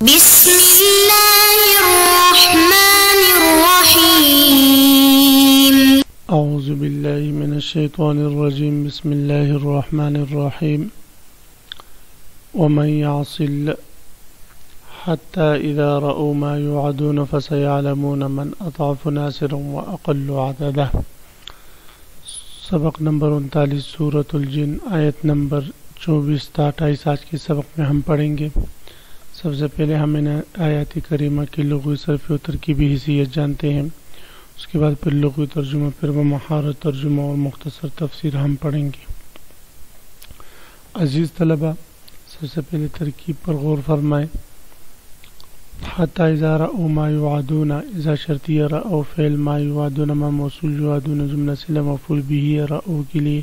بسم الله الرحمن الرحيم. أعوذ بالله من الشيطان الرجيم. بسم الله الرحمن الرحيم. ومن يعص الله حتى إذا رأوا ما يوعدون فسيعلمون من أضعف ناصرا وأقل عددا. سبق نمبر 39 سورة الجن آیت نمبر 24 تا 28 آج کے سبق میں ہم پڑھیں گے۔ سب سے پہلے ہم ان آیات کریمہ کی لغوی صرف و ترکیبی حیثیت جانتے ہیں، اس کے بعد پھر لغوی ترجمہ، پھر وہ مہارت ترجمہ اور مختصر تفسیر ہم پڑھیں گے۔ عزیز طلبہ، سب سے پہلے ترکیب پر غور فرمائیں۔ حتی اذا رأوا ما یوعدون، اذا شرطیہ، رأوا فعل، ما یوعدون ما موصول، یوعدون جملہ صلہ مفعول به ہے رأوا کے لیے،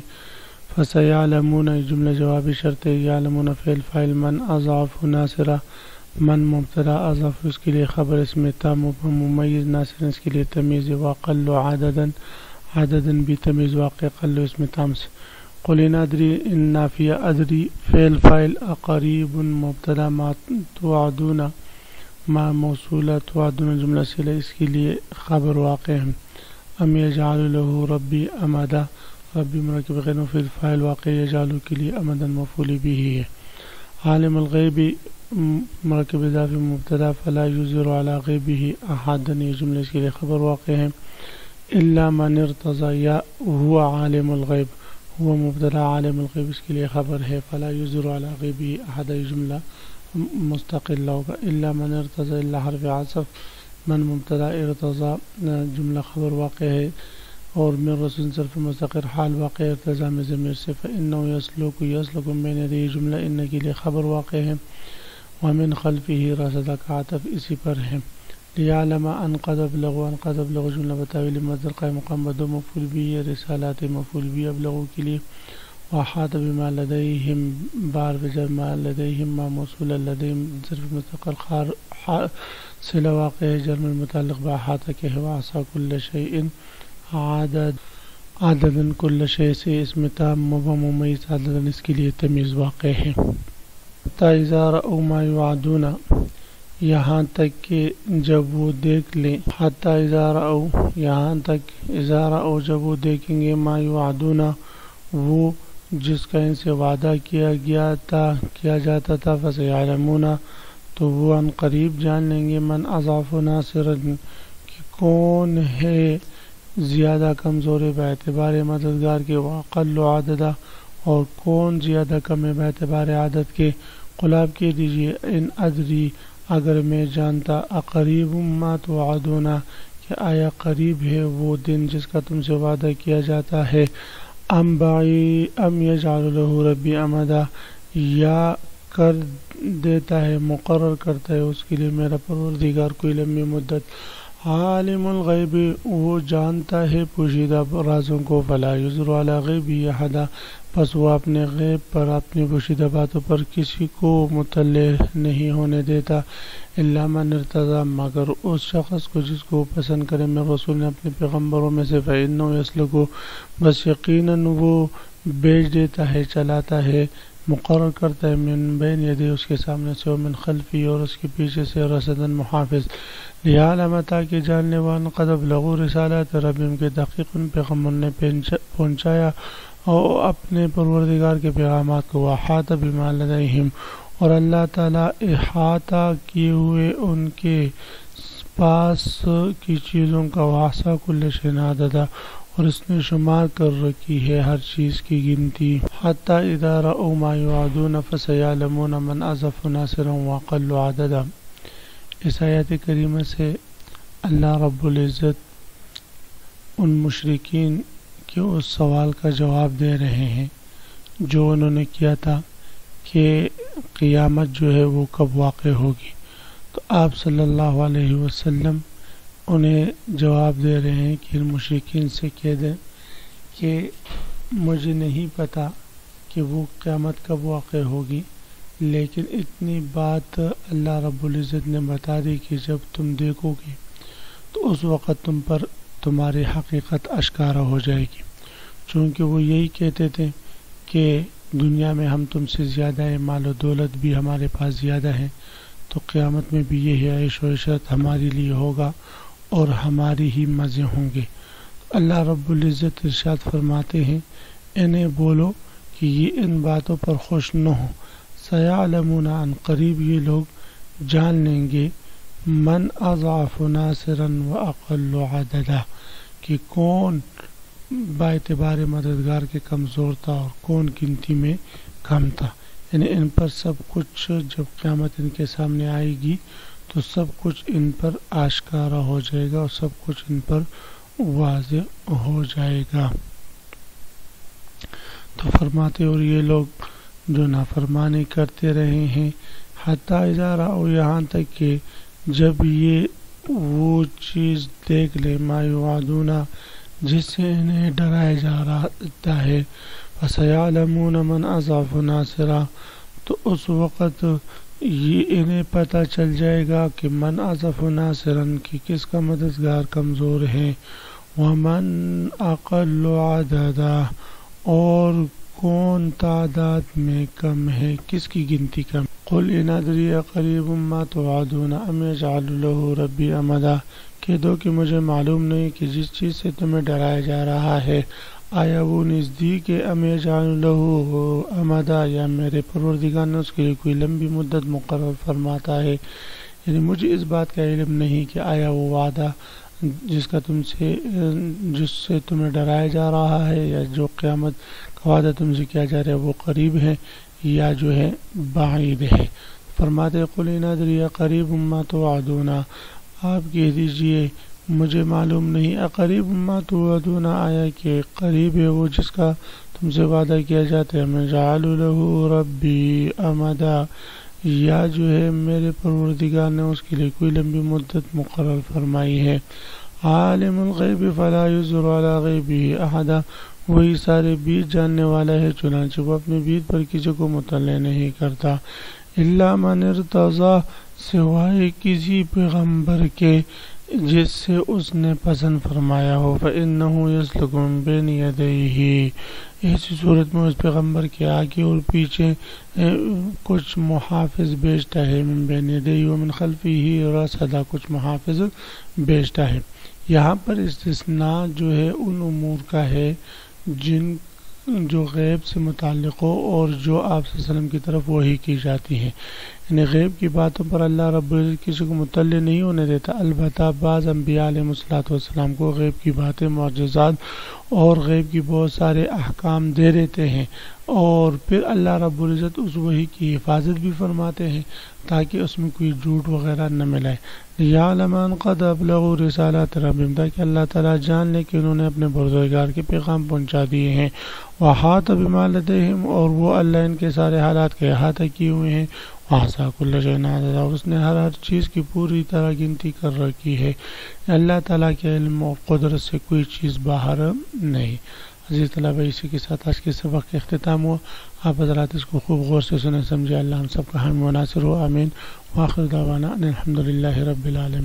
فسیعلمون جملہ جوابی شرط ہے، یعلمون فعل فاعل، من اضعف ناصرہ، من مبتدا، اضعف اس کے لیے خبر، اسم تام ممیز، ناصر اس کے لیے تمیز، واقل عددا، عددا بھی تمیز واقع، قل اسم تام سے۔ قل ان ادری، ان نافیہ، ادری فعل فاعل، اقریب مبتدا، ما توعدون ما موصولہ، توعدون جملہ صلہ اس کے لیے خبر واقع ہے۔ ام یجعل له ربی امدا، ربی مرکب غیر مفید فاعل واقع، یجعل کے لیے امدا مفعول به ہے۔ عالم الغیب مرکب اضافی مبتدا، فلا یظہر علی غیبہ احدا، یہ جملے اس کے لیے خبر واقع ہے۔ الا من ارتضی، یا هو عالم الغیب، هو مبتدا، عالم الغیب اس کے لیے خبر ہے، فلا یظہر علی غیبہ احدا یہ جملہ مستقل ہوگا۔ الا من ارتضی، الا حرف عطف، من مبتدا، ارتضی جملہ خبر واقع ہے، اور من رسول صرف مستقر حال واقع ارتضی میں ضمیر سے، فإنه يسلك، يسلك بین یدیہ جملہ ان کے لیے خبر واقع ہے، ومن خلفہ رصد کا عطف اسی پر ہے۔ لیعلم ان قد ابلغوا، ان قد ابلغوا جملہ بتاویل مصدر قائم مقام بدو مفعول به، رسالات مفعول به ابلغوا کے لیے، وحاط بما لديهم بار بجر ما لديهم ما موصول لديهم صرف مستقل صلہ واقع ہے، جرم المتعلق باحاط کے ہے، وعصا كل شيء عدد، عددا كل شيء سے اسم تام ممیز، عددا اس کے لیے تمیز واقع ہے۔ حتی اذا رأوا ما یوعدون، یہاں تک کہ جب وہ دیکھ لیں، حتی اذا رأوا یہاں تک، اذا رأوا جب وہ دیکھیں گے، ما یوعدون وہ جس کا ان سے وعدہ کیا جاتا تھا، فسیعلمون تو وہ ان قریب جان لیں گے، من اضعف ناصرا کہ کون ہے زیادہ کمزور باعتبار مددگار کے، واقل عددا اور کون زیادہ کم ہے باعتبار عدد کے۔ قل آپ کہہ دیجئے، ان ادری اگر میں جانتا، اقریب ما توعدون کہ آیا قریب ہے وہ دن جس کا تم سے وعدہ کیا جاتا ہے، ام یجعل له ربی امدا یا کر دیتا ہے، مقرر کرتا ہے اس کے لیے میرا پروردگار کوئی لمبی مدت۔ عالم الغیب وہ جانتا ہے پوشیدہ رازوں کو، فلا یظہر علی غیبہ احدا پس وہ اپنے غیب پر، اپنی پوشیدہ باتوں پر کسی کو مطلع نہیں ہونے دیتا، الا من ارتضی مگر اس شخص کو جس کو پسند کرے، میں رسول نے اپنے پیغمبروں میں سے، فإنہ یسلک بس یقیناً وہ بیچ دیتا ہے، چلاتا ہے، مقرر کرتا ہے، من بین یدیہ اس کے سامنے سے، ومن خلفی اور اس کے پیچھے سے، رصداً محافظ، لیعلم تاکہ جان لے، وان قد ابلغوا رسالات ربہم کے تحقیق ان پیغمبروں نے پہنچایا اور اپنے پروردگار کے پیغامات کو، وحاط بما لدیہم اور اللہ تعالیٰ احاطہ کیے ہوئے ان کے پاس کی چیزوں کا، وحصا کل شیء عددا اور اس نے شمار کر رکھی ہے ہر چیز کی گنتی۔ حتی اذا رأوا ما یوعدون فسیعلمون من اضعف ناصرا واقل عددا۔ اس آیت کریمہ سے اللہ رب العزت ان مشرکین کے اس سوال کا جواب دے رہے ہیں جو انہوں نے کیا تھا کہ قیامت جو ہے وہ کب واقع ہوگی، تو آپ صلی اللہ علیہ وسلم انہیں جواب دے رہے ہیں کہ ان مشرکین سے کہہ دیں کہ مجھے نہیں پتا کہ وہ قیامت کب واقع ہوگی، لیکن اتنی بات اللہ رب العزت نے بتا دی کہ جب تم دیکھو گے تو اس وقت تم پر تمہاری حقیقت اشکارا ہو جائے گی، چونکہ وہ یہی کہتے تھے کہ دنیا میں ہم تم سے زیادہ ہیں، مال و دولت بھی ہمارے پاس زیادہ ہے، تو قیامت میں بھی یہی عیش و عشرت ہمارے لیے ہوگا اور ہماری ہی مزے ہوں گے۔ اللہ رب العزت ارشاد فرماتے ہیں انہیں بولو کہ یہ ان باتوں پر خوش نہ ہو، سیعلمون عن قریب یہ لوگ جان لیں گے من اضعف ناصرا واقل عددا کہ کون با اعتبار مددگار کے کمزور تھا اور کون گنتی میں کم تھا۔ یعنی ان پر سب کچھ جب قیامت ان کے سامنے آئے گی تو سب کچھ ان پر آشکارا ہو جائے گا اور سب کچھ ان پر واضح ہو جائے گا۔ تو فرماتے اور یہ لوگ جو نافرمانی کرتے رہے ہیں حتیٰ اذا رأوا یہاں تک کہ جب یہ وہ چیز دیکھ لے ما یوعدون جس سے انہیں ڈرایا جا رہا ہے، فسیعلمون من اضعف ناصرا تو اس وقت یہ انہیں پتہ چل جائے گا کہ من اضعف ناصرا کہ کس کا مددگار کمزور ہے، ومن اقل عددا اور کون تعداد میں کم ہے، کس کی گنتی کم۔ قل ان ادری قریب ما توعدون ام یجعل له ربی امدا کہہ دو کہ مجھے معلوم نہیں کہ جس چیز سے تمہیں ڈرایا جا رہا ہے آیا وہ نزدیک ہے، ام یجعل له امدا یا میرے پروردگار نے اس کے لیے کوئی لمبی مدت مقرر فرماتا ہے۔ یعنی مجھے اس بات کا علم نہیں کہ آیا وہ وعدہ جس سے تمہیں ڈرایا جا رہا ہے یا جو قیامت کا وعدہ تم سے کیا جا رہا ہے وہ قریب ہے یا جو ہے بعید ہے۔ فرماتے قل ان ادری قریب ما توعدون آپ کہہ دیجئے مجھے معلوم نہیں اقریب ما توعدون آیا کہ قریب ہے وہ جس کا تم سے وعدہ کیا جاتا ہے، میں جعل له ربی امدا یا جو ہے میرے پروردگار نے اس کے لیے کوئی لمبی مدت مقرر فرمائی ہے۔ عالم الغیب فلا یظہر علی غیبہ احدا وہی سارے بیت جاننے والا ہے چنانچہ وہ اپنے بیت پر کسی کو مطلع نہیں کرتا، الا من ارتضی سوائے کسی پیغمبر کے جس سے اس نے پسند فرمایا ہو، فإنہ یسلک من بین یدیہ ایسی صورت میں اس پیغمبر کے آگے اور پیچھے کچھ محافظ بیچتا ہے، من بین یدیہ ومن خلفہ رصدا کچھ محافظ بیچتا ہے۔ یہاں پر استثناء جو ہے ان امور کا ہے جن جو غیب سے متعلق ہو اور جو آپ صلی اللہ علیہ وسلم کی طرف وحی کی جاتی ہیں، یعنی غیب کی باتوں پر اللہ رب العزت کسی کو مطلع نہیں ہونے دیتا۔ البتہ بعض انبیاء علیہ السلام کو غیب کی باتیں، معجزات اور غیب کی بہت سارے احکام دے دیتے ہیں اور پھر اللہ رب العزت اس وحی کی حفاظت بھی فرماتے ہیں تاکہ اس میں کوئی جھوٹ وغیرہ نہ ملائے۔ یعلم ان قد ابلغوا رسالات ربهم تاکہ اللہ تعالیٰ جان لے کہ انہوں نے اپنے پروردگار کے پیغام پہنچا دیے ہیں، وحاط بما لدیہم اور وہ اللہ ان کے سارے حالات کے احاطہ کیے ہوئے ہیں، وَأَحْصَىٰ كُلَّ شَيْءٍ عَدَدًا اور اس نے ہر چیز کی پوری طرح گنتی کر رکھی ہے۔ اللہ تعالیٰ کے علم اور قدرت سے کوئی چیز باہر نہیں۔ عزیز طلبہ اسی کے ساتھ آج کے سبق کا اختتام ہوا۔ آپ حضرات اس کو خوب غور سے سنیں سمجھے۔ اللہ ہم سب کا حامی و ناصر ہو، آمین۔ وآخر دعوانا ان الحمد للہ رب العالمین۔